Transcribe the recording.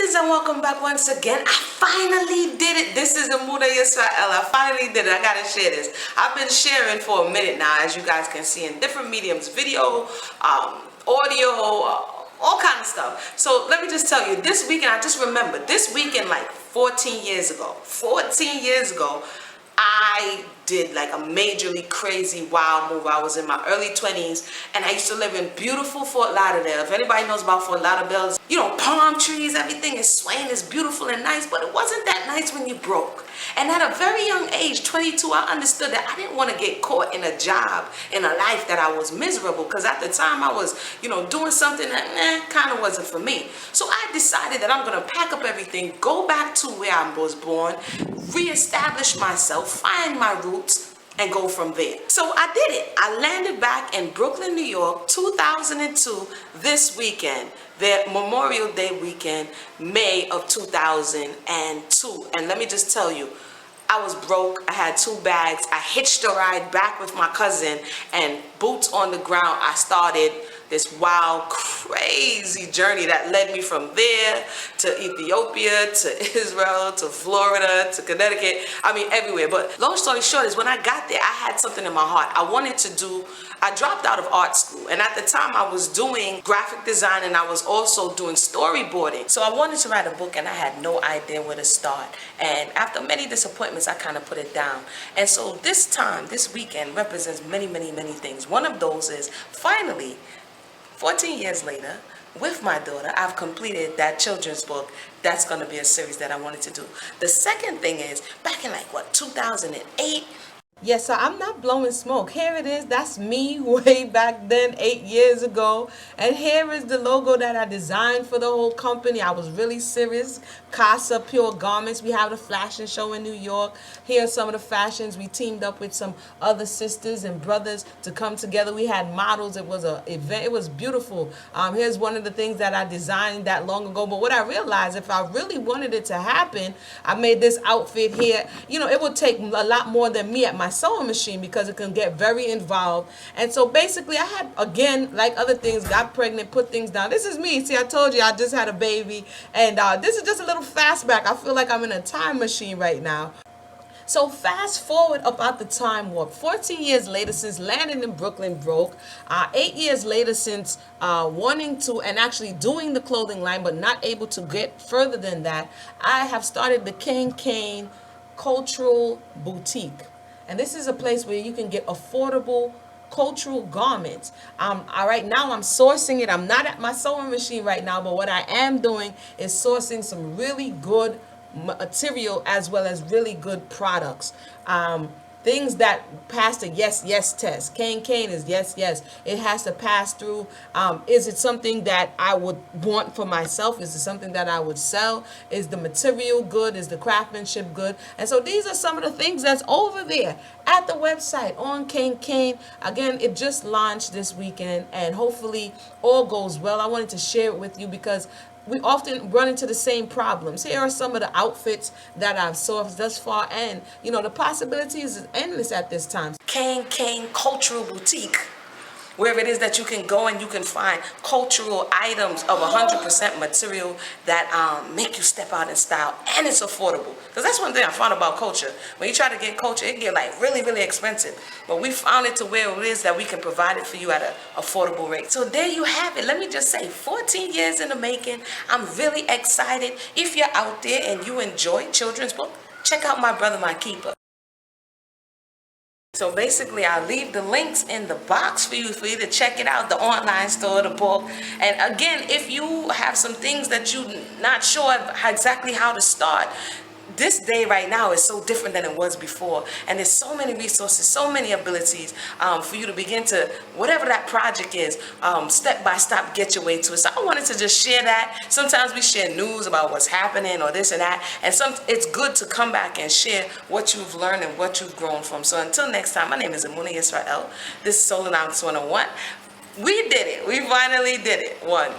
Greetings and welcome back once again. I finally did it. This is Amuna Yisrael. I finally did it. I gotta share this. I've been sharing for a minute now, as you guys can see, in different mediums, video, audio, all kind of stuff. So let me just tell you, this weekend, I just remember, this weekend like 14 years ago, I did like a majorly crazy wild move. I was in my early 20s and I used to live in beautiful Fort Lauderdale. If anybody knows about Fort Lauderdale, you know, palm trees, everything is swaying, it's beautiful and nice, but it wasn't that nice when you broke. And at a very young age, 22, I understood that I didn't want to get caught in a job, in a life that I was miserable, because at the time I was, you know, doing something that kind of wasn't for me. So I decided that I'm going to pack up everything, go back to where I was born, reestablish myself, find my roots, and go from there. So I did it. I landed back in Brooklyn, New York, 2002, this weekend, the Memorial Day weekend, May of 2002. And let me just tell you, I was broke. I had 2 bags. I hitched a ride back with my cousin, and boots on the ground, I started this wild, crazy journey that led me from there to Ethiopia, to Israel, to Florida, to Connecticut. I mean, everywhere. But long story short is, when I got there, I had something in my heart. I dropped out of art school, and at the time I was doing graphic design and I was also doing storyboarding. So I wanted to write a book and I had no idea where to start. And after many disappointments, I kind of put it down. And so this weekend represents many, many, many things. One of those is, finally, 14 years later, with my daughter, I've completed that children's book. That's going to be a series that I wanted to do. The second thing is, back in 2008, yes, so I'm not blowing smoke. Here it is. That's me way back then, 8 years ago. And here is the logo that I designed for the whole company. I was really serious. Casa Pure Garments. We have the fashion show in New York. Here are some of the fashions. We teamed up with some other sisters and brothers to come together. We had models. It was an event. It was beautiful. Here's one of the things that I designed that long ago. But what I realized, if I really wanted it to happen, I made this outfit here. You know, it would take a lot more than me at my sewing machine, because it can get very involved. And so basically I had, again, like other things, got pregnant, put things down. This is me. See, I told you I just had a baby, and this is just a little fast back. I feel like I'm in a time machine right now. So fast forward about the time warp. 14 years later since landing in Brooklyn broke, 8 years later since wanting to and actually doing the clothing line but not able to get further than that, I have started the Kane Cultural Boutique. And this is a place where you can get affordable cultural garments. Right now I'm sourcing it. I'm not at my sewing machine right now, but what I am doing is sourcing some really good material as well as really good products. Things that pass the yes test. Kane is yes. It has to pass through. Is it something that I would want for myself? Is it something that I would sell? Is the material good? Is the craftsmanship good? And so these are some of the things that's over there at the website on Kane. Again, it just launched this weekend, and hopefully all goes well. I wanted to share it with you because we often run into the same problems. Here are some of the outfits that I've sourced thus far, and you know, the possibilities is endless at this time. Kane Cultural Boutique, where it is that you can go and you can find cultural items of 100% material that make you step out in style, and it's affordable. Because that's one thing I found about culture. When you try to get culture, it can get like really, really expensive. But we found it to where it is that we can provide it for you at an affordable rate. So there you have it. Let me just say, 14 years in the making. I'm really excited. If you're out there and you enjoy children's book, check out My Brother, My Keeper. So basically, I'll leave the links in the box for you to check it out, the online store, the book. And again, if you have some things that you're not sure exactly how to start, this day right now is so different than it was before, and there's so many resources, so many abilities for you to begin to, whatever that project is, step by step, get your way to it. So I wanted to just share that. Sometimes we share news about what's happening or this and that, and it's good to come back and share what you've learned and what you've grown from. So until next time, my name is Amuna Yisrael. This is SOULONOMiCS 101. We did it. We finally did it. One.